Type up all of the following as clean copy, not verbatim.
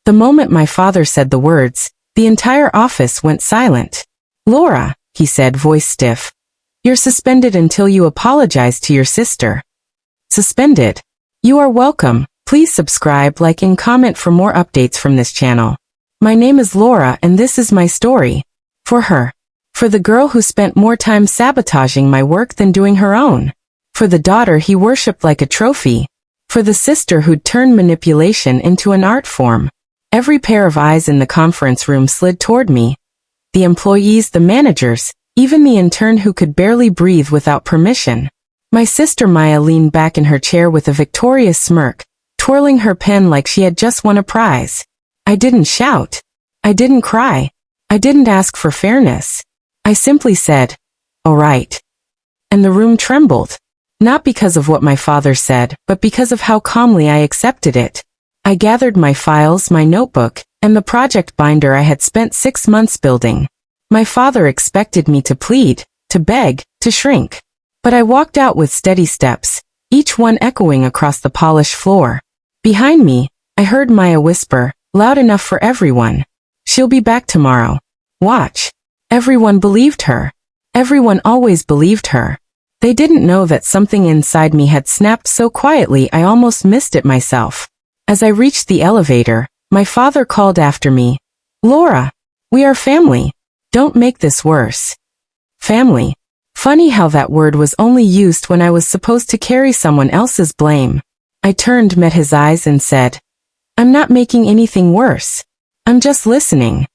The moment my father said the words, the entire office went silent. "Lora," he said, voice stiff. "You're suspended until you apologize to your sister." Suspended? You are welcome. Please subscribe, like, and comment for more updates from this channel. My name is Lora and this is my story. For her. For the girl who spent more time sabotaging my work than doing her own. For the daughter he worshipped like a trophy. For the sister who'd turned manipulation into an art form. Every pair of eyes in the conference room slid toward me. The employees, the managers, even the intern who could barely breathe without permission. My sister Maya leaned back in her chair with a victorious smirk, twirling her pen like she had just won a prize. I didn't shout. I didn't cry. I didn't ask for fairness. I simply said, "All right." And the room trembled. Not because of what my father said, but because of how calmly I accepted it. I gathered my files, my notebook, and the project binder I had spent 6 months building. My father expected me to plead, to beg, to shrink. But I walked out with steady steps, each one echoing across the polished floor. Behind me, I heard Maya whisper, loud enough for everyone. "She'll be back tomorrow. Watch." Everyone believed her. Everyone always believed her. They didn't know that something inside me had snapped so quietly I almost missed it myself. As I reached the elevator, my father called after me, "Lora, we are family. Don't make this worse." Family. Funny how that word was only used when I was supposed to carry someone else's blame. I turned, met his eyes and said, "I'm not making anything worse. I'm just listening."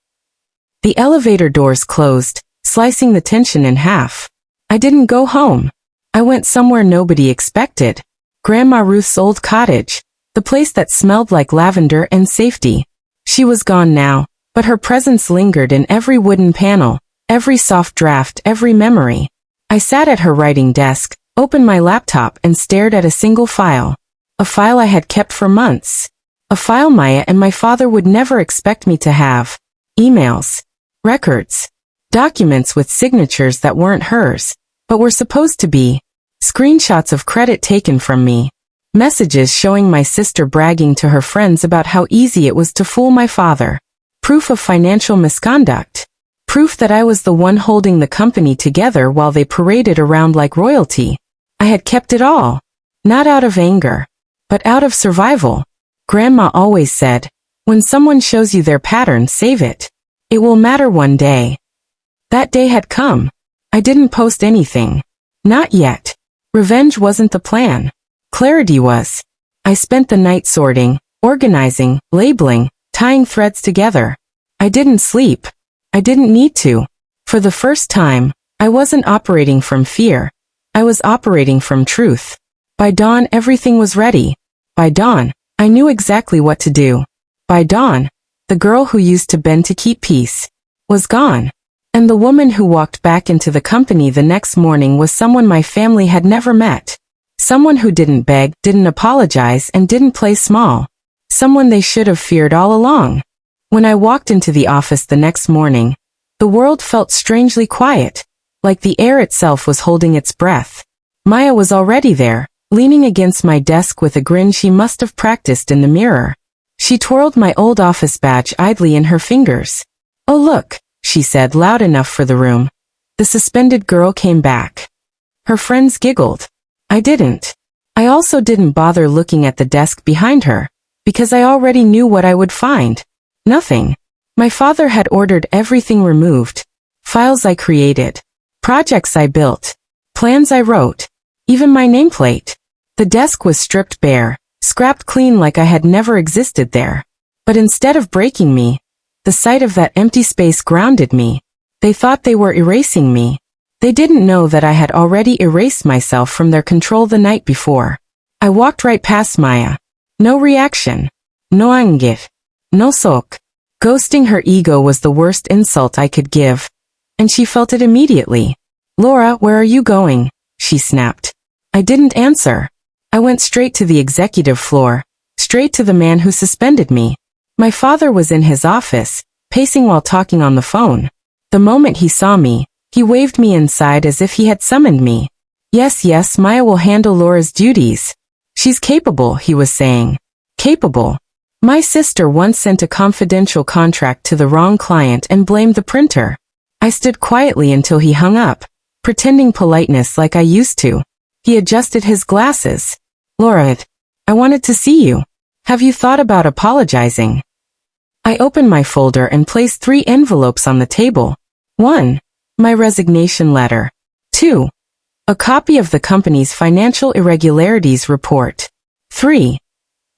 The elevator doors closed, slicing the tension in half. I didn't go home. I went somewhere nobody expected. Grandma Ruth's old cottage. The place that smelled like lavender and safety. She was gone now, but her presence lingered in every wooden panel, every soft draft, every memory. I sat at her writing desk, opened my laptop and stared at a single file. A file I had kept for months. A file Maya and my father would never expect me to have. Emails. Records. Documents with signatures that weren't hers, but were supposed to be. Screenshots of credit taken from me. Messages showing my sister bragging to her friends about how easy it was to fool my father. Proof of financial misconduct. Proof that I was the one holding the company together while they paraded around like royalty. I had kept it all. Not out of anger, but out of survival. Grandma always said, when someone shows you their pattern, save it. It will matter one day. That day had come. I didn't post anything. Not yet. Revenge wasn't the plan. Clarity was. I spent the night sorting, organizing, labeling, tying threads together. I didn't sleep. I didn't need to. For the first time, I wasn't operating from fear. I was operating from truth. By dawn, everything was ready. By dawn, I knew exactly what to do. By dawn, the girl who used to bend to keep peace was gone. And the woman who walked back into the company the next morning was someone my family had never met. Someone who didn't beg, didn't apologize, and didn't play small. Someone they should have feared all along. When I walked into the office the next morning, the world felt strangely quiet, like the air itself was holding its breath. Maya was already there, leaning against my desk with a grin she must have practiced in the mirror. She twirled my old office badge idly in her fingers. "Oh look," she said loud enough for the room. "The suspended girl came back." Her friends giggled. I didn't. I also didn't bother looking at the desk behind her, because I already knew what I would find. Nothing. My father had ordered everything removed. Files I created. Projects I built. Plans I wrote. Even my nameplate. The desk was stripped bare, scrapped clean like I had never existed there. But instead of breaking me, the sight of that empty space grounded me. They thought they were erasing me. They didn't know that I had already erased myself from their control the night before. I walked right past Maya. No reaction. No anger. No sok. Ghosting her ego was the worst insult I could give. And she felt it immediately. "Lora, where are you going?" she snapped. I didn't answer. I went straight to the executive floor, straight to the man who suspended me. My father was in his office, pacing while talking on the phone. The moment he saw me, he waved me inside as if he had summoned me. Yes, Maya will handle Lora's duties. She's capable, he was saying. Capable. My sister once sent a confidential contract to the wrong client and blamed the printer. I stood quietly until he hung up, pretending politeness like I used to. He adjusted his glasses. Lora, I wanted to see you. Have you thought about apologizing? I opened my folder and placed 3 envelopes on the table. 1. My resignation letter. 2. A copy of the company's financial irregularities report. 3.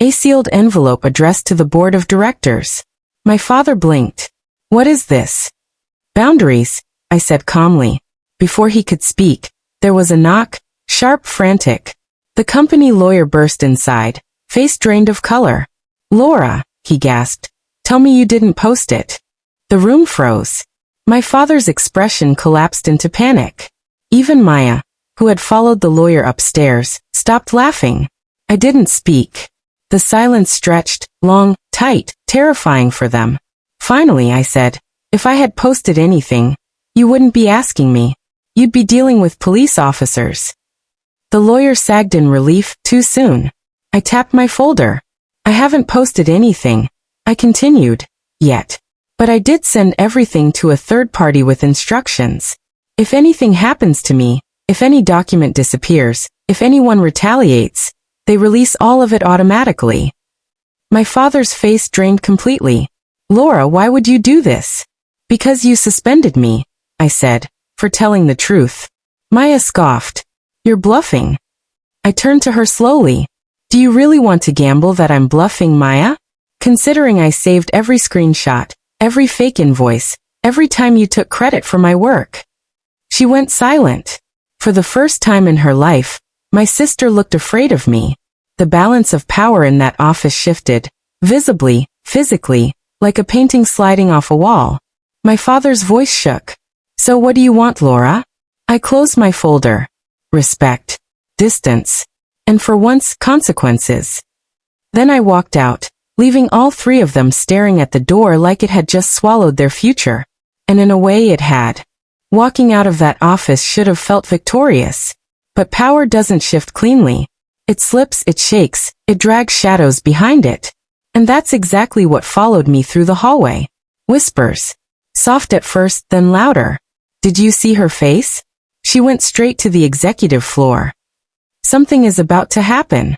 A sealed envelope addressed to the board of directors. My father blinked. What is this? Boundaries, I said calmly. Before he could speak, there was a knock, sharp, frantic. The company lawyer burst inside, face drained of color. Lora, he gasped. Tell me you didn't post it. The room froze. My father's expression collapsed into panic. Even Maya, who had followed the lawyer upstairs, stopped laughing. I didn't speak. The silence stretched, long, tight, terrifying for them. Finally, I said, if I had posted anything, you wouldn't be asking me. You'd be dealing with police officers. The lawyer sagged in relief. Too soon. I tapped my folder. I haven't posted anything, I continued, yet. But I did send everything to a third party with instructions. If anything happens to me, if any document disappears, if anyone retaliates, they release all of it automatically. My father's face drained completely. Lora, why would you do this? Because you suspended me, I said, for telling the truth. Maya scoffed. You're bluffing. I turned to her slowly. Do you really want to gamble that I'm bluffing, Maya? Considering I saved every screenshot, every fake invoice, every time you took credit for my work. She went silent. For the first time in her life, my sister looked afraid of me. The balance of power in that office shifted, visibly, physically, like a painting sliding off a wall. My father's voice shook. So what do you want, Lora? I closed my folder. Respect. Distance. And for once, consequences. Then I walked out, leaving all 3 of them staring at the door like it had just swallowed their future. And in a way it had. Walking out of that office should have felt victorious. But power doesn't shift cleanly. It slips, it shakes, it drags shadows behind it. And that's exactly what followed me through the hallway. Whispers. Soft at first, then louder. Did you see her face? She went straight to the executive floor. Something is about to happen.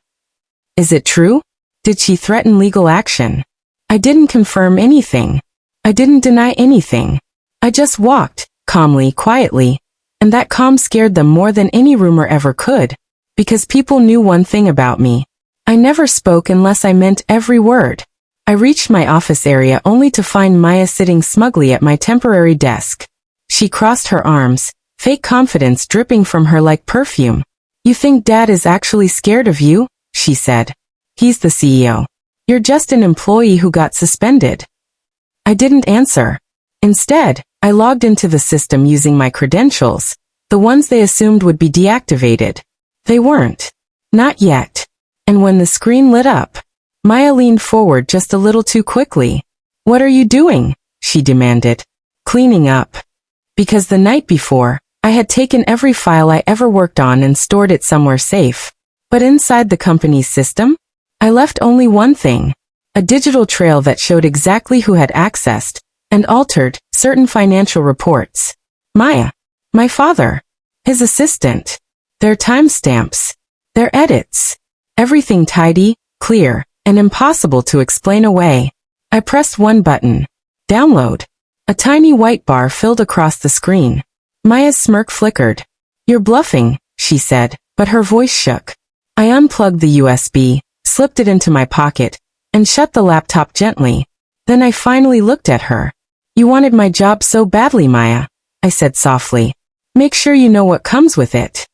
Is it true? Did she threaten legal action? I didn't confirm anything. I didn't deny anything. I just walked, calmly, quietly, and that calm scared them more than any rumor ever could, because people knew one thing about me. I never spoke unless I meant every word. I reached my office area only to find Maya sitting smugly at my temporary desk. She crossed her arms, fake confidence dripping from her like perfume. You think Dad is actually scared of you? She said. He's the CEO. You're just an employee who got suspended. I didn't answer. Instead, I logged into the system using my credentials, the ones they assumed would be deactivated. They weren't. Not yet. And when the screen lit up, Maya leaned forward just a little too quickly. What are you doing? She demanded. Cleaning up. Because the night before, I had taken every file I ever worked on and stored it somewhere safe. But inside the company's system, I left only one thing. A digital trail that showed exactly who had accessed and altered certain financial reports. Maya. My father. His assistant. Their timestamps. Their edits. Everything tidy, clear, and impossible to explain away. I pressed one button. Download. A tiny white bar filled across the screen. Maya's smirk flickered. You're bluffing, she said, but her voice shook. I unplugged the USB, slipped it into my pocket, and shut the laptop gently. Then I finally looked at her. You wanted my job so badly, Maya, I said softly. Make sure you know what comes with it.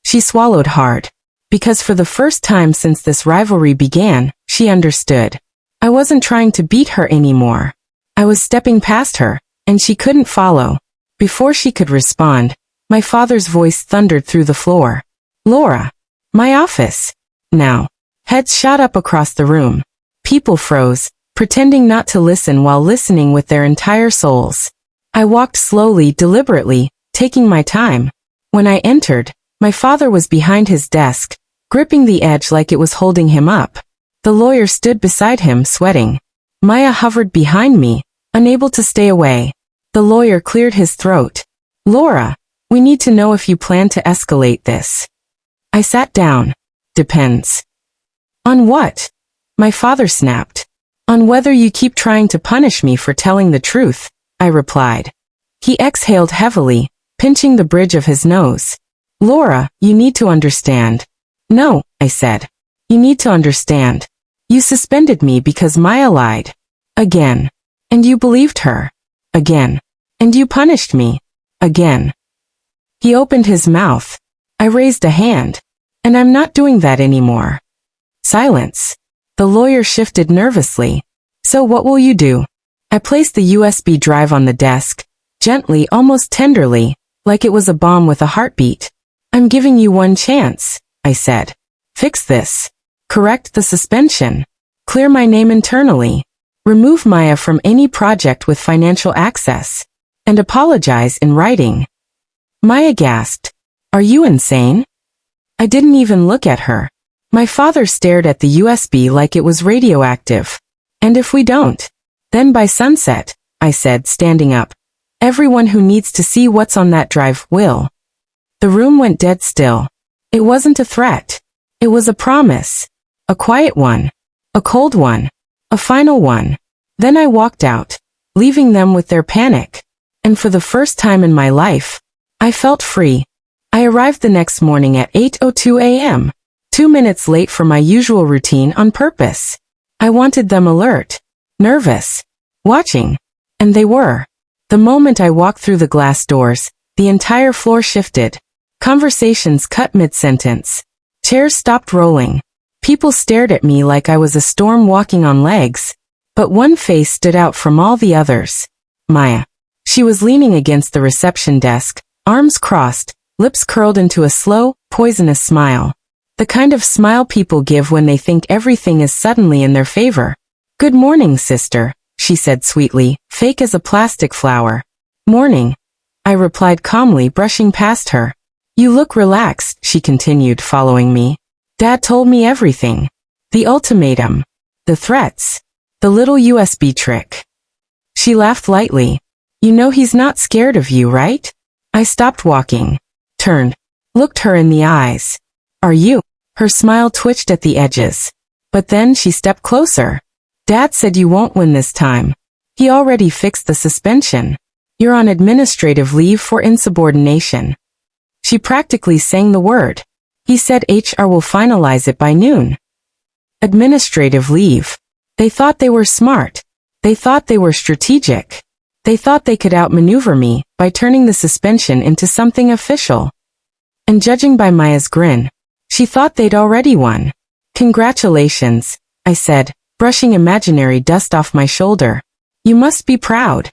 She swallowed hard. Because for the first time since this rivalry began, she understood. I wasn't trying to beat her anymore. I was stepping past her, and she couldn't follow. Before she could respond, my father's voice thundered through the floor. Lora. My office. Now. Heads shot up across the room. People froze, pretending not to listen while listening with their entire souls. I walked slowly, deliberately, taking my time. When I entered, my father was behind his desk, gripping the edge like it was holding him up. The lawyer stood beside him, sweating. Maya hovered behind me, unable to stay away. The lawyer cleared his throat. Lora, we need to know if you plan to escalate this. I sat down. Depends. On what? My father snapped. On whether you keep trying to punish me for telling the truth, I replied. He exhaled heavily, pinching the bridge of his nose. Lora, you need to understand. No, I said. You need to understand. You suspended me because Maya lied. Again. And you believed her. Again. And you punished me. Again. He opened his mouth. I raised a hand. And I'm not doing that anymore. Silence. The lawyer shifted nervously. So what will you do? I placed the USB drive on the desk, gently, almost tenderly, like it was a bomb with a heartbeat. I'm giving you one chance, I said. Fix this. Correct the suspension. Clear my name internally. Remove Maya from any project with financial access. And apologize in writing. Maya gasped. Are you insane? I didn't even look at her. My father stared at the USB like it was radioactive. And if we don't? Then by sunset, I said, standing up. Everyone who needs to see what's on that drive will. The room went dead still. It wasn't a threat. It was a promise. A quiet one. A cold one. A final one. Then I walked out, leaving them with their panic. And for the first time in my life, I felt free. I arrived the next morning at 8:02 a.m., 2 minutes late for my usual routine on purpose. I wanted them alert, nervous, watching. And they were. The moment I walked through the glass doors, the entire floor shifted. Conversations cut mid-sentence. Chairs stopped rolling. People stared at me like I was a storm walking on legs. But one face stood out from all the others. Maya. She was leaning against the reception desk, arms crossed, lips curled into a slow, poisonous smile. The kind of smile people give when they think everything is suddenly in their favor. Good morning, sister, she said sweetly, fake as a plastic flower. Morning, I replied calmly, brushing past her. You look relaxed, she continued, following me. Dad told me everything. The ultimatum. The threats. The little USB trick. She laughed lightly. You know he's not scared of you, right? I stopped walking. Turned. Looked her in the eyes. Are you? Her smile twitched at the edges. But then she stepped closer. Dad said you won't win this time. He already fixed the suspension. You're on administrative leave for insubordination. She practically sang the word. He said HR will finalize it by noon. Administrative leave. They thought they were smart. They thought they were strategic. They thought they could outmaneuver me by turning the suspension into something official. And judging by Maya's grin, she thought they'd already won. Congratulations, I said, brushing imaginary dust off my shoulder. You must be proud.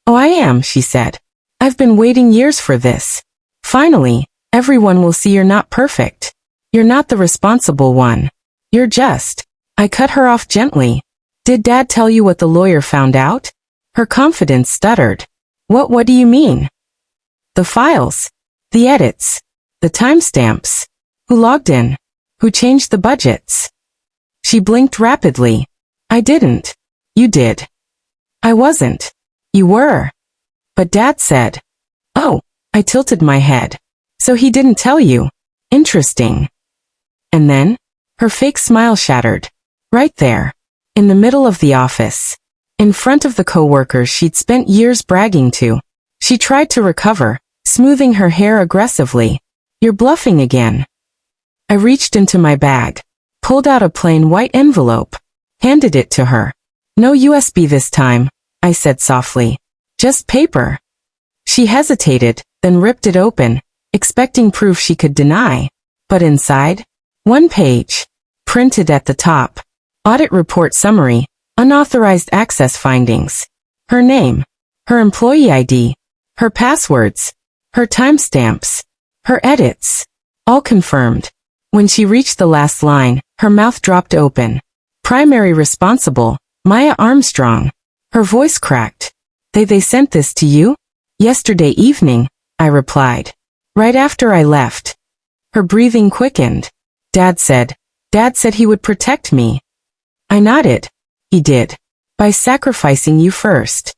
Oh, I am, she said. I've been waiting years for this. Finally, everyone will see you're not perfect. You're not the responsible one. You're just. I cut her off gently. Did Dad tell you what the lawyer found out? Her confidence stuttered. What do you mean? The files. The edits. The timestamps. Who logged in? Who changed the budgets? She blinked rapidly. I didn't. You did. I wasn't. You were. But Dad said. Oh, I tilted my head. So he didn't tell you. Interesting. And then? Her fake smile shattered. Right there. In the middle of the office. In front of the coworkers she'd spent years bragging to. She tried to recover, smoothing her hair aggressively. You're bluffing again. I reached into my bag, pulled out a plain white envelope, handed it to her. No USB this time, I said softly. Just paper. She hesitated, then ripped it open, expecting proof she could deny. But inside, one page, printed at the top. Audit report summary, unauthorized access findings. Her name, her employee ID, her passwords, her timestamps, her edits, all confirmed. When she reached the last line, her mouth dropped open. Primary responsible, Maya Armstrong. Her voice cracked. They sent this to you? Yesterday evening, I replied. Right after I left. Her breathing quickened. Dad said he would protect me. I nodded. He did. By sacrificing you first.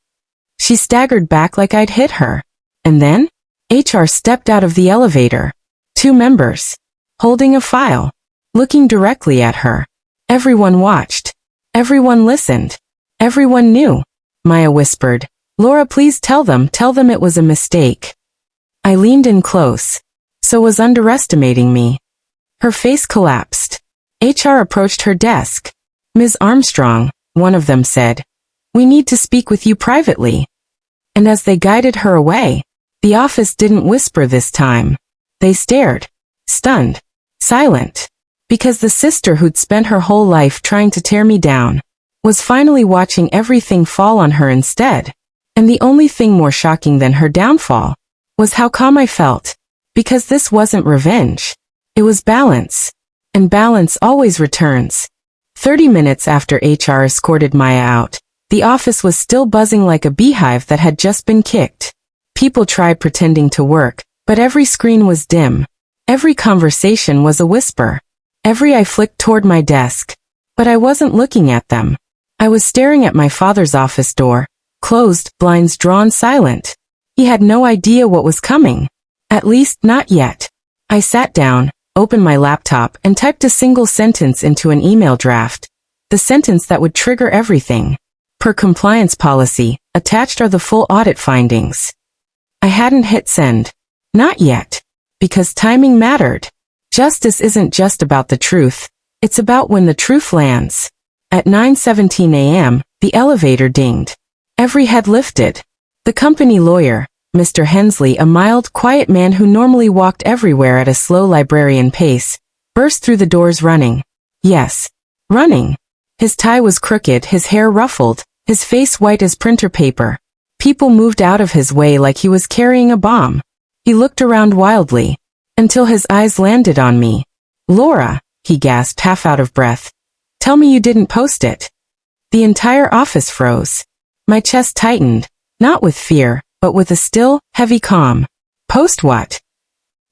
She staggered back like I'd hit her. And then? HR stepped out of the elevator. 2 members. Holding a file. Looking directly at her. Everyone watched. Everyone listened. Everyone knew. Maya whispered, Lora, please tell them it was a mistake. I leaned in close. So was underestimating me. Her face collapsed. HR approached her desk. Ms. Armstrong, one of them said, we need to speak with you privately. And as they guided her away, the office didn't whisper this time. They stared. Stunned. Silent. Because the sister who'd spent her whole life trying to tear me down was finally watching everything fall on her instead. And the only thing more shocking than her downfall was how calm I felt. Because this wasn't revenge. It was balance. And balance always returns. 30 minutes after HR escorted Maya out, the office was still buzzing like a beehive that had just been kicked. People tried pretending to work, but every screen was dim. Every conversation was a whisper. Every eye flicked toward my desk. But I wasn't looking at them. I was staring at my father's office door, closed, blinds drawn, silent. He had no idea what was coming. At least, not yet. I sat down, opened my laptop, and typed a single sentence into an email draft. The sentence that would trigger everything. Per compliance policy, attached are the full audit findings. I hadn't hit send. Not yet. Because timing mattered. Justice isn't just about the truth. It's about when the truth lands. At 9:17 a.m., the elevator dinged. Every head lifted. The company lawyer, Mr. Hensley, a mild, quiet man who normally walked everywhere at a slow librarian pace, burst through the doors running. Yes, running. His tie was crooked, his hair ruffled, his face white as printer paper. People moved out of his way like he was carrying a bomb. He looked around wildly, until his eyes landed on me. Lora, he gasped, half out of breath. Tell me you didn't post it. The entire office froze. My chest tightened, not with fear, but with a still, heavy calm. Post what?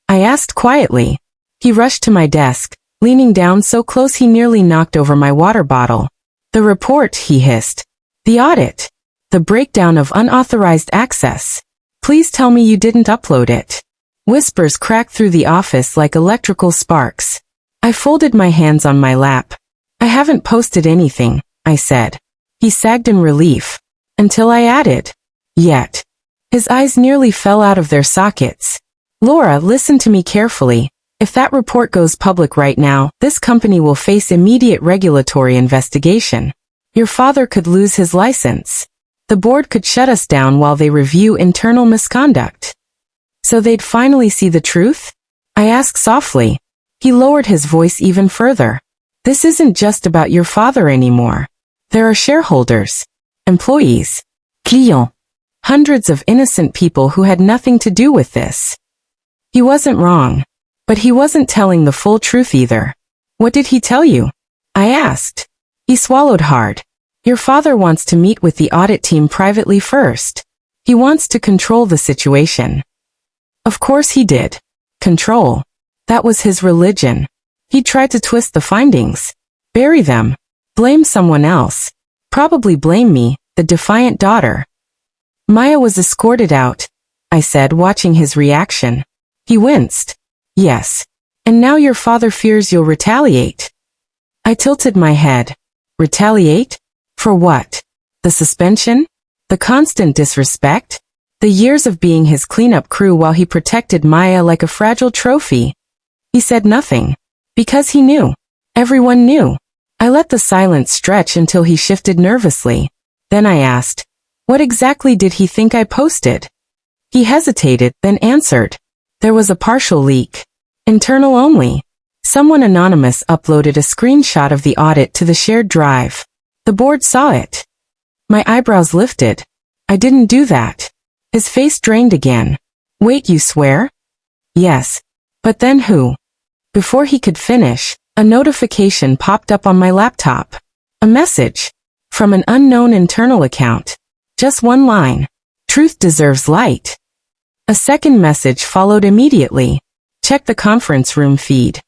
I asked quietly. He rushed to my desk, leaning down so close he nearly knocked over my water bottle. The report, he hissed. The audit. The breakdown of unauthorized access. Please tell me you didn't upload it. Whispers cracked through the office like electrical sparks. I folded my hands on my lap. I haven't posted anything, I said. He sagged in relief. Until I added. Yet. His eyes nearly fell out of their sockets. Lora, listen to me carefully. If that report goes public right now, this company will face immediate regulatory investigation. Your father could lose his license. The board could shut us down while they review internal misconduct. So they'd finally see the truth? I asked softly. He lowered his voice even further. This isn't just about your father anymore. There are shareholders, employees, clients, hundreds of innocent people who had nothing to do with this. He wasn't wrong. But he wasn't telling the full truth either. What did he tell you? I asked. He swallowed hard. Your father wants to meet with the audit team privately first. He wants to control the situation. Of course he did. Control. That was his religion. He tried to twist the findings. Bury them. Blame someone else. Probably blame me, the defiant daughter. Maya was escorted out, I said, watching his reaction. He winced. Yes. And now your father fears you'll retaliate. I tilted my head. Retaliate? For what? The suspension? The constant disrespect? The years of being his cleanup crew while he protected Maya like a fragile trophy? He said nothing. Because he knew. Everyone knew. I let the silence stretch until he shifted nervously. Then I asked, what exactly did he think I posted? He hesitated, then answered. There was a partial leak. Internal only. Someone anonymous uploaded a screenshot of the audit to the shared drive. The board saw it. My eyebrows lifted. I didn't do that. His face drained again. Wait, you swear? Yes. But then who? Before he could finish, a notification popped up on my laptop. A message. From an unknown internal account. Just one line. Truth deserves light. A second message followed immediately. Check the conference room feed.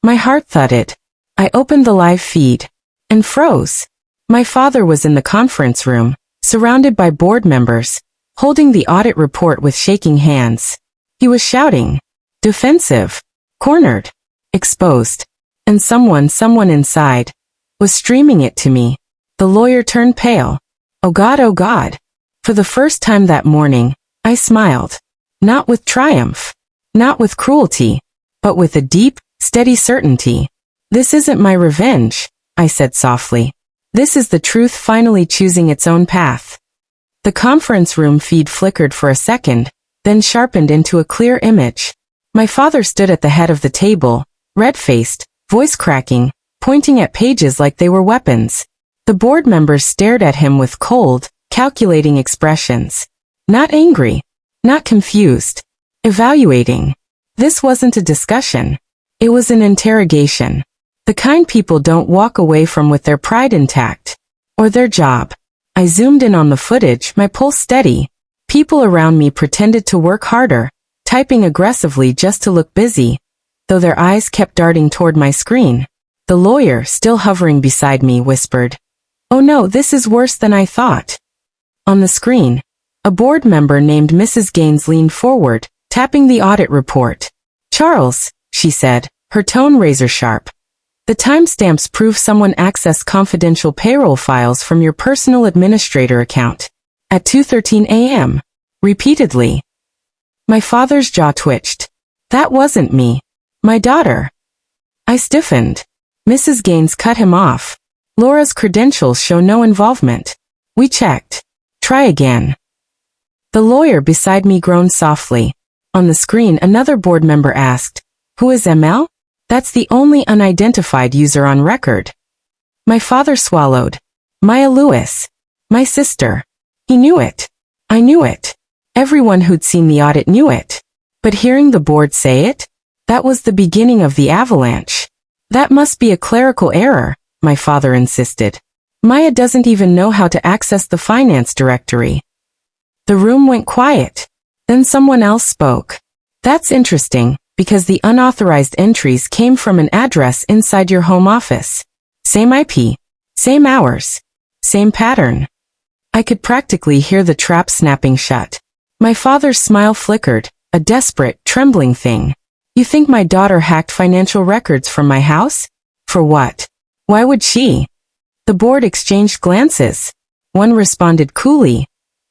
My heart thudded. I opened the live feed. and froze. My father was in the conference room, surrounded by board members, holding the audit report with shaking hands. He was shouting, defensive, cornered, exposed, and someone inside, was streaming it to me. The lawyer turned pale. Oh God, oh God. For the first time that morning, I smiled. Not with triumph, not with cruelty, but with a deep, steady certainty. This isn't my revenge, I said softly. This is the truth finally choosing its own path. The conference room feed flickered for a second, then sharpened into a clear image. My father stood at the head of the table, red-faced, voice cracking, pointing at pages like they were weapons. The board members stared at him with cold, calculating expressions. Not angry, not confused, evaluating. This wasn't a discussion. It was an interrogation. The kind people don't walk away from with their pride intact. Or their job. I zoomed in on the footage, my pulse steady. People around me pretended to work harder, typing aggressively just to look busy, though their eyes kept darting toward my screen. The lawyer, still hovering beside me, whispered, "Oh no, this is worse than I thought." On the screen, a board member named Mrs. Gaines leaned forward, tapping the audit report. "Charles," she said, her tone razor-sharp. "The timestamps prove someone accessed confidential payroll files from your personal administrator account. At 2:13 a.m. Repeatedly." My father's jaw twitched. "That wasn't me. My daughter." I stiffened. Mrs. Gaines cut him off. "Lora's credentials show no involvement. We checked. Try again." The lawyer beside me groaned softly. On the screen, another board member asked, "Who is ML? That's the only unidentified user on record." My father swallowed. "Maya Lewis. My sister." He knew it. I knew it. Everyone who'd seen the audit knew it. But hearing the board say it, that was the beginning of the avalanche. "That must be a clerical error," my father insisted. "Maya doesn't even know how to access the finance directory." The room went quiet. Then someone else spoke. "That's interesting, because the unauthorized entries came from an address inside your home office. Same IP, same hours, same pattern." I could practically hear the trap snapping shut. My father's smile flickered, a desperate, trembling thing. "You think my daughter hacked financial records from my house? For what? Why would she?" The board exchanged glances. One responded coolly,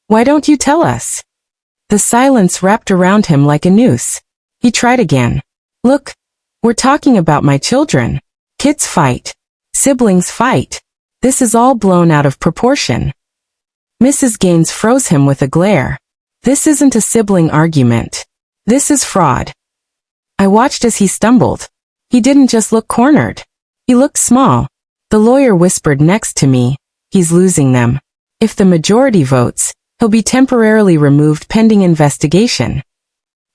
"Why don't you tell us?" The silence wrapped around him like a noose. He tried again. "Look, we're talking about my children. Kids fight. Siblings fight. This is all blown out of proportion." Mrs. Gaines froze him with a glare. "This isn't a sibling argument. This is fraud." I watched as he stumbled. He didn't just look cornered. He looked small. The lawyer whispered next to me, "He's losing them. If the majority votes, he'll be temporarily removed pending investigation."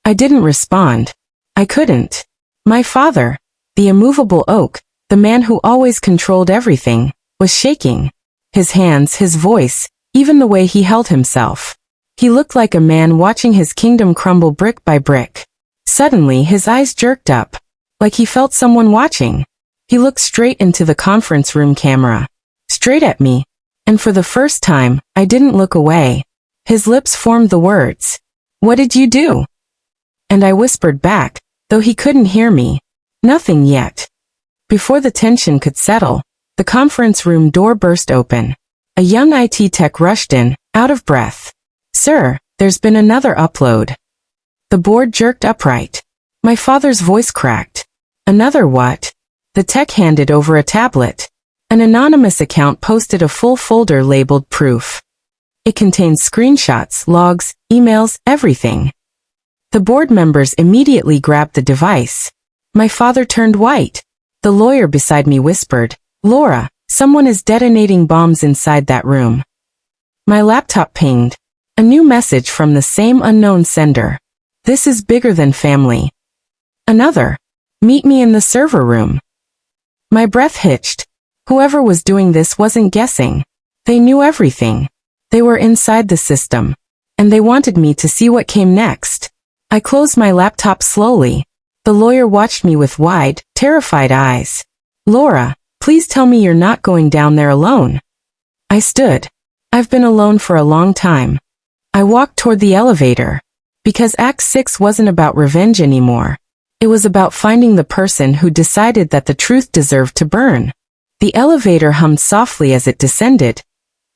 I didn't respond. I couldn't. My father, the immovable oak, the man who always controlled everything, was shaking. His hands, his voice, even the way he held himself. He looked like a man watching his kingdom crumble brick by brick. Suddenly his eyes jerked up, like he felt someone watching. He looked straight into the conference room camera. Straight at me. And for the first time, I didn't look away. His lips formed the words, "What did you do?" And I whispered back, though he couldn't hear me, "Nothing yet." Before the tension could settle, the conference room door burst open. A young IT tech rushed in, out of breath. "Sir, there's been another upload." The board jerked upright. My father's voice cracked. "Another what?" The tech handed over a tablet. An anonymous account posted a full folder labeled proof. It contained screenshots, logs, emails, everything. The board members immediately grabbed the device. My father turned white. The lawyer beside me whispered, "Lora, someone is detonating bombs inside that room." My laptop pinged. A new message from the same unknown sender. "This is bigger than family." Another, "Meet me in the server room." My breath hitched. Whoever was doing this wasn't guessing. They knew everything. They were inside the system. And they wanted me to see what came next. I closed my laptop slowly. The lawyer watched me with wide, terrified eyes. "Lora, Please tell me you're not going down there alone. I stood. I've been alone for a long time. I walked toward the elevator. Because Act 6 wasn't about revenge anymore. It was about finding the person who decided that the truth deserved to burn. The elevator hummed softly as it descended,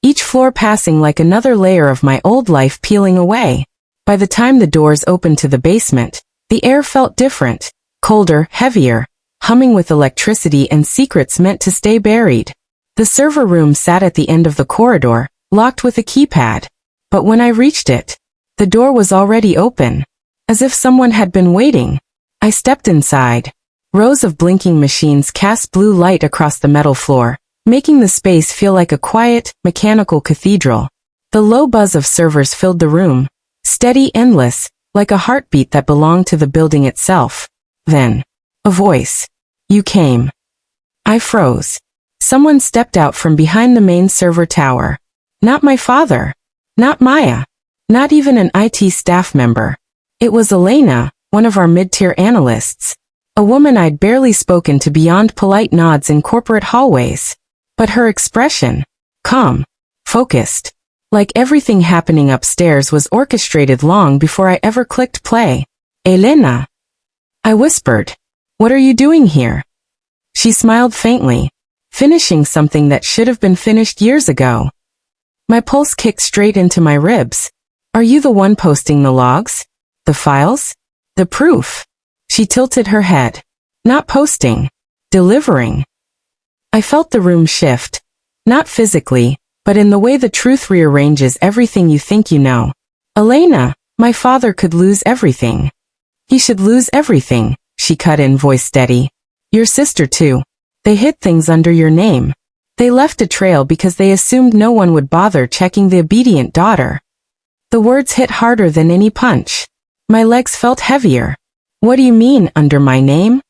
each floor passing like another layer of my old life peeling away. By the time the doors opened to the basement, the air felt different, colder, heavier, humming with electricity and secrets meant to stay buried. The server room sat at the end of the corridor, locked with a keypad. But when I reached it, the door was already open, as if someone had been waiting. I stepped inside. Rows of blinking machines cast blue light across the metal floor, making the space feel like a quiet, mechanical cathedral. The low buzz of servers filled the room, steady, endless, like a heartbeat that belonged to the building itself. Then, a voice. You came. I froze. Someone stepped out from behind the main server tower. Not my father. Not Maya. Not even an IT staff member. It was Elena, one of our mid-tier analysts. A woman I'd barely spoken to beyond polite nods in corporate hallways. But her expression, calm, focused, like everything happening upstairs was orchestrated long before I ever clicked play. Elena. I whispered. What are you doing here? She smiled faintly, finishing something that should have been finished years ago. My pulse kicked straight into my ribs. Are you the one posting the logs? The files? The proof? She tilted her head. Not posting. Delivering. I felt the room shift. Not physically, but in the way the truth rearranges everything you think you know. Elena, my father could lose everything. He should lose everything, she cut in, voice steady. Your sister too. They hid things under your name. They left a trail because they assumed no one would bother checking the obedient daughter. The words hit harder than any punch. My legs felt heavier. What do you mean, under my name?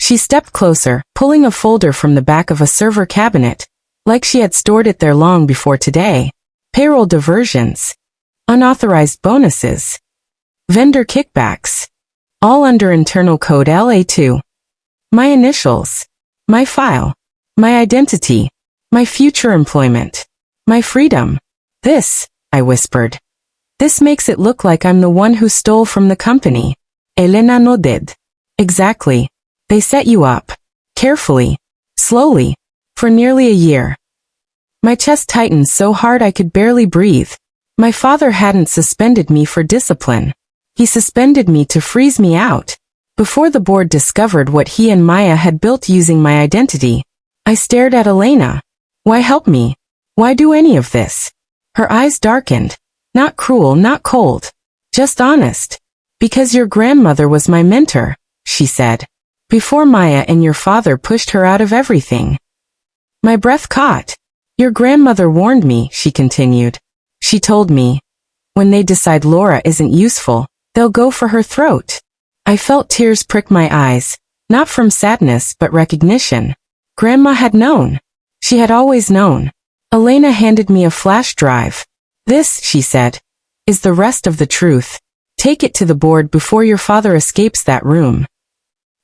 She stepped closer, pulling a folder from the back of a server cabinet, like she had stored it there long before today. Payroll diversions. Unauthorized bonuses. Vendor kickbacks. All under internal code LA2. My initials. My file. My identity. My future employment. My freedom. This, I whispered. This makes it look like I'm the one who stole from the company. Elena nodded. Exactly. They set you up. Carefully. Slowly. For nearly a year. My chest tightened so hard I could barely breathe. My father hadn't suspended me for discipline. He suspended me to freeze me out. Before the board discovered what he and Maya had built using my identity, I stared at Elena. Why help me? Why do any of this? Her eyes darkened. Not cruel, not cold. Just honest. Because your grandmother was my mentor, she said. Before Maya and your father pushed her out of everything. My breath caught. Your grandmother warned me, she continued. She told me, when they decide Lora isn't useful, they'll go for her throat. I felt tears prick my eyes, not from sadness but recognition. Grandma had known. She had always known. Elena handed me a flash drive. This, she said, is the rest of the truth. Take it to the board before your father escapes that room.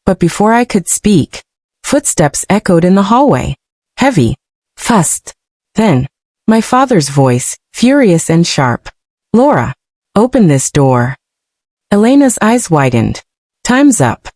But before I could speak, footsteps echoed in the hallway. Heavy. Fast. Then, my father's voice, furious and sharp. Lora, open this door. Elena's eyes widened. Time's up.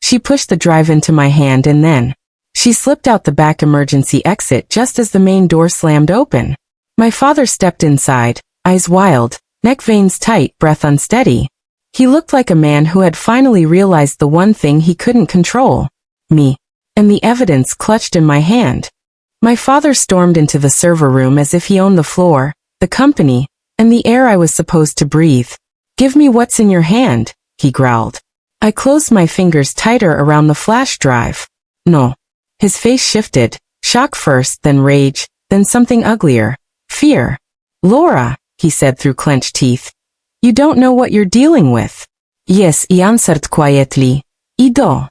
She pushed the drive into my hand and then, she slipped out the back emergency exit just as the main door slammed open. My father stepped inside, eyes wild, neck veins tight, breath unsteady. He looked like a man who had finally realized the one thing he couldn't control. Me. And the evidence clutched in my hand. My father stormed into the server room as if he owned the floor, the company, and the air I was supposed to breathe. Give me what's in your hand, he growled. I closed my fingers tighter around the flash drive. No. His face shifted, shock first, then rage, then something uglier. Fear. Lora, he said through clenched teeth. You don't know what you're dealing with. Yes, he answered quietly. I do.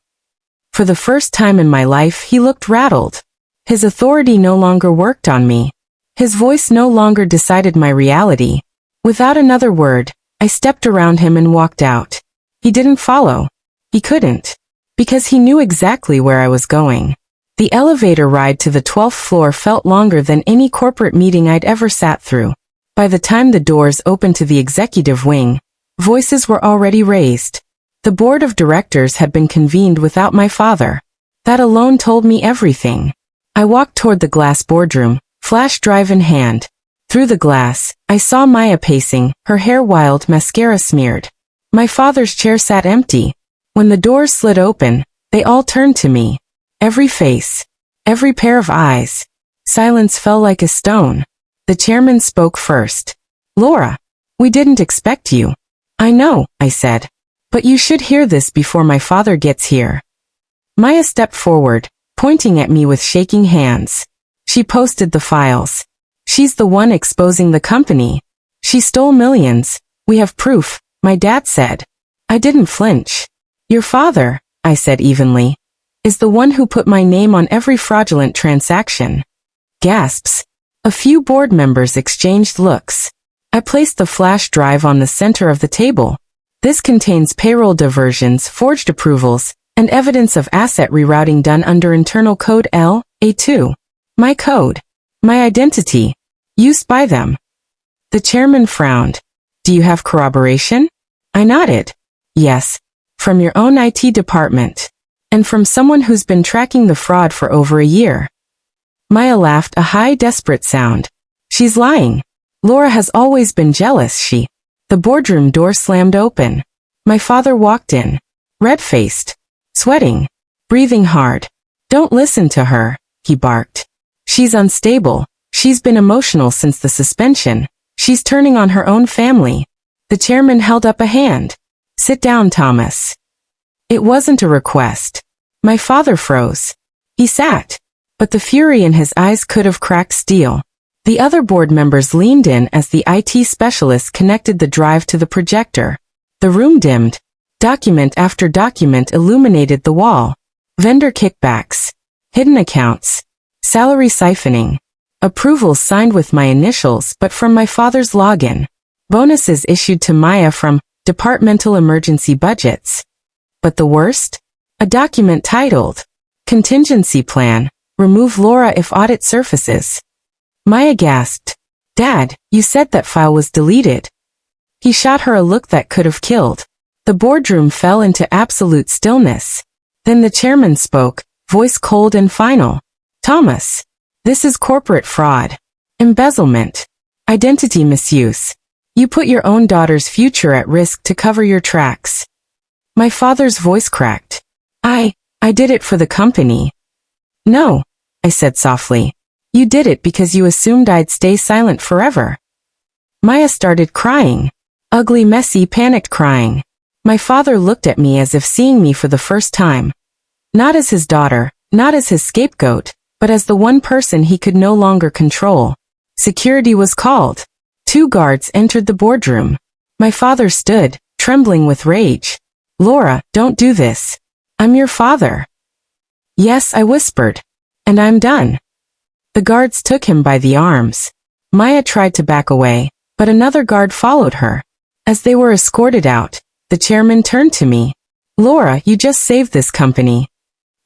For the first time in my life he looked rattled. His authority no longer worked on me. His voice no longer decided my reality. Without another word, I stepped around him and walked out. He didn't follow. He couldn't. Because he knew exactly where I was going. The elevator ride to the 12th floor felt longer than any corporate meeting I'd ever sat through. By the time the doors opened to the executive wing, voices were already raised. The board of directors had been convened without my father. That alone told me everything. I walked toward the glass boardroom, flash drive in hand. Through the glass, I saw Maya pacing, her hair wild, mascara smeared. My father's chair sat empty. When the doors slid open, they all turned to me. Every face, every pair of eyes. Silence fell like a stone. The chairman spoke first. Lora, we didn't expect you. I know, I said. But you should hear this before my father gets here. Maya stepped forward, pointing at me with shaking hands. She posted the files. She's the one exposing the company. She stole millions. We have proof, my dad said. I didn't flinch. Your father, I said evenly, is the one who put my name on every fraudulent transaction. Gasps. A few board members exchanged looks. I placed the flash drive on the center of the table. This contains payroll diversions, forged approvals, and evidence of asset rerouting done under internal code L.A.2. My code. My identity. Used by them. The chairman frowned. Do you have corroboration? I nodded. Yes. From your own IT department. And from someone who's been tracking the fraud for over a year. Maya laughed, a high, desperate sound. She's lying. Lora has always been jealous, The boardroom door slammed open. My father walked in. Red-faced. Sweating. Breathing hard. Don't listen to her, he barked. She's unstable. She's been emotional since the suspension. She's turning on her own family. The chairman held up a hand. Sit down, Thomas. It wasn't a request. My father froze. He sat. But the fury in his eyes could have cracked steel. The other board members leaned in as the IT specialist connected the drive to the projector. The room dimmed. Document after document illuminated the wall. Vendor kickbacks. Hidden accounts. Salary siphoning. Approvals signed with my initials but from my father's login. Bonuses issued to Maya from departmental emergency budgets. But the worst? A document titled, Contingency Plan. Remove Lora if audit surfaces. Maya gasped. Dad, you said that file was deleted. He shot her a look that could have killed. The boardroom fell into absolute stillness. Then the chairman spoke, voice cold and final. Thomas, this is corporate fraud. Embezzlement. Identity misuse. You put your own daughter's future at risk to cover your tracks. My father's voice cracked. I did it for the company. No, I said softly. You did it because you assumed I'd stay silent forever. Maya started crying. Ugly, messy, panicked crying. My father looked at me as if seeing me for the first time. Not as his daughter, not as his scapegoat, but as the one person he could no longer control. Security was called. 2 guards entered the boardroom. My father stood, trembling with rage. Lora, don't do this. I'm your father. Yes, I whispered. And I'm done. The guards took him by the arms. Maya tried to back away, but another guard followed her. As they were escorted out, the chairman turned to me. Lora, you just saved this company.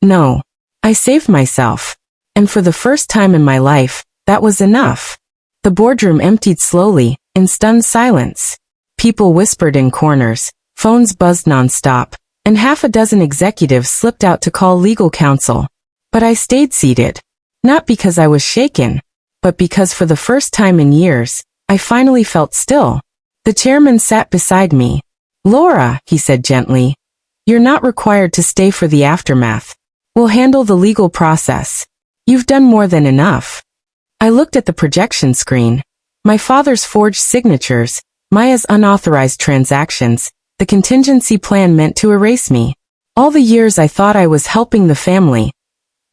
No. I saved myself. And for the first time in my life, that was enough. The boardroom emptied slowly, in stunned silence. People whispered in corners, phones buzzed nonstop, and half a dozen executives slipped out to call legal counsel. But I stayed seated. Not because I was shaken, but because for the first time in years, I finally felt still. The chairman sat beside me. Lora, he said gently, you're not required to stay for the aftermath. We'll handle the legal process. You've done more than enough. I looked at the projection screen. My father's forged signatures, Maya's unauthorized transactions, the contingency plan meant to erase me. All the years I thought I was helping the family.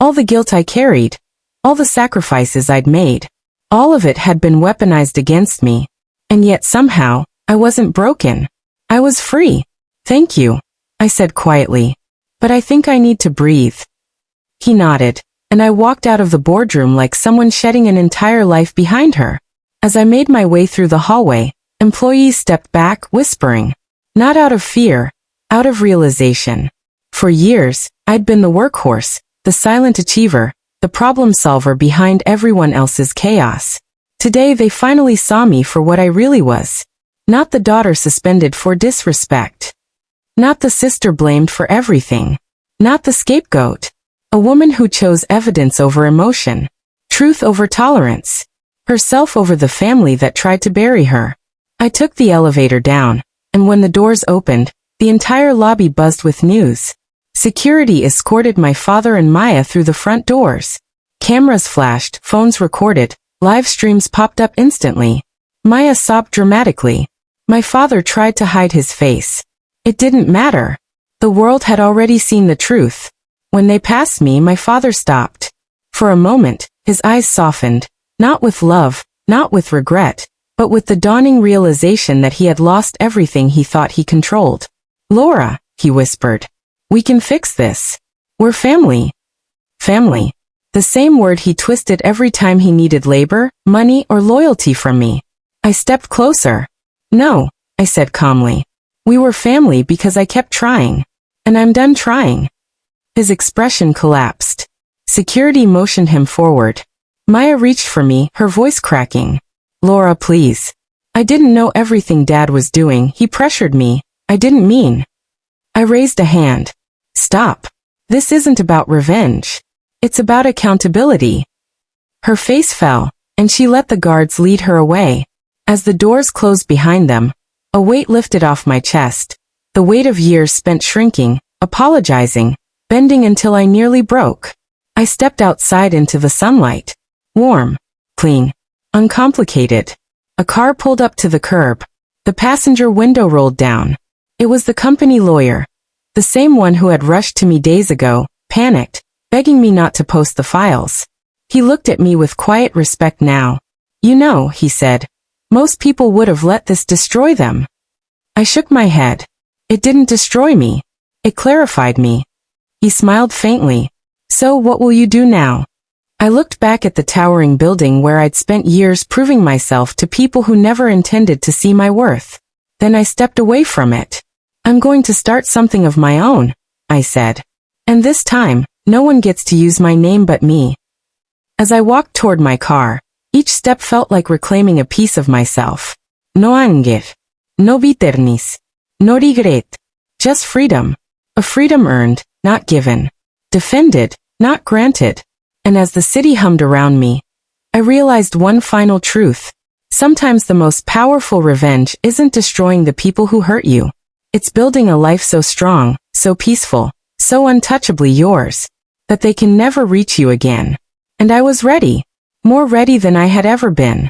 All the guilt I carried. All the sacrifices I'd made. All of it had been weaponized against me. And yet somehow, I wasn't broken. I was free. Thank you, I said quietly. But I think I need to breathe. He nodded, and I walked out of the boardroom like someone shedding an entire life behind her. As I made my way through the hallway, employees stepped back, whispering. Not out of fear, out of realization. For years, I'd been the workhorse, the silent achiever, the problem solver behind everyone else's chaos. Today they finally saw me for what I really was. Not the daughter suspended for disrespect. Not the sister blamed for everything. Not the scapegoat. A woman who chose evidence over emotion. Truth over tolerance. Herself over the family that tried to bury her. I took the elevator down, and when the doors opened, the entire lobby buzzed with news. Security escorted my father and Maya through the front doors. Cameras flashed, phones recorded, live streams popped up instantly. Maya sobbed dramatically. My father tried to hide his face. It didn't matter. The world had already seen the truth. When they passed me, my father stopped. For a moment, his eyes softened, not with love, not with regret, but with the dawning realization that he had lost everything he thought he controlled. Lora, he whispered. We can fix this. We're family. Family. The same word he twisted every time he needed labor, money, or loyalty from me. I stepped closer. No, I said calmly. We were family because I kept trying. And I'm done trying. His expression collapsed. Security motioned him forward. Maya reached for me, her voice cracking. Lora, please. I didn't know everything Dad was doing. He pressured me. I didn't mean. I raised a hand. Stop. This isn't about revenge. It's about accountability. Her face fell, and she let the guards lead her away. As the doors closed behind them, a weight lifted off my chest. The weight of years spent shrinking, apologizing, bending until I nearly broke. I stepped outside into the sunlight. Warm, clean, uncomplicated. A car pulled up to the curb. The passenger window rolled down. It was the company lawyer. The same one who had rushed to me days ago, panicked, begging me not to post the files. He looked at me with quiet respect now. You know, he said, most people would have let this destroy them. I shook my head. It didn't destroy me. It clarified me. He smiled faintly. So what will you do now? I looked back at the towering building where I'd spent years proving myself to people who never intended to see my worth. Then I stepped away from it. I'm going to start something of my own, I said. And this time, no one gets to use my name but me. As I walked toward my car, each step felt like reclaiming a piece of myself. No anger. No bitterness. No regret. Just freedom. A freedom earned, not given. Defended, not granted. And as the city hummed around me, I realized one final truth. Sometimes the most powerful revenge isn't destroying the people who hurt you. It's building a life so strong, so peaceful, so untouchably yours, that they can never reach you again. And I was ready. More ready than I had ever been.